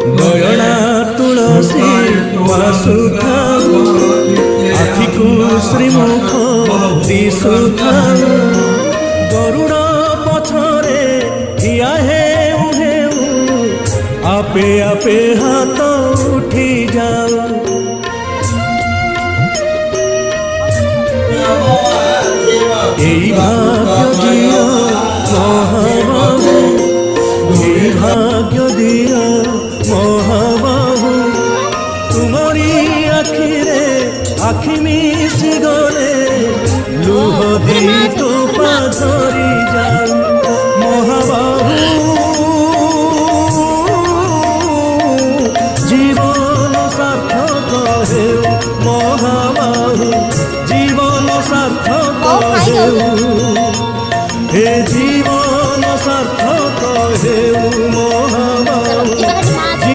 नयना तुलसी बासुथाऊ आखिकु श्रीमुख दिशुथाऊ गरुड़ पछरे ठिया हेउ हेउ आपे आपे हाथ उठी जाऊ এই ভাগ্য দিও মহাবাহু এই ভাগ্য দিও মহাবাহু তুমরি আখিরে আখি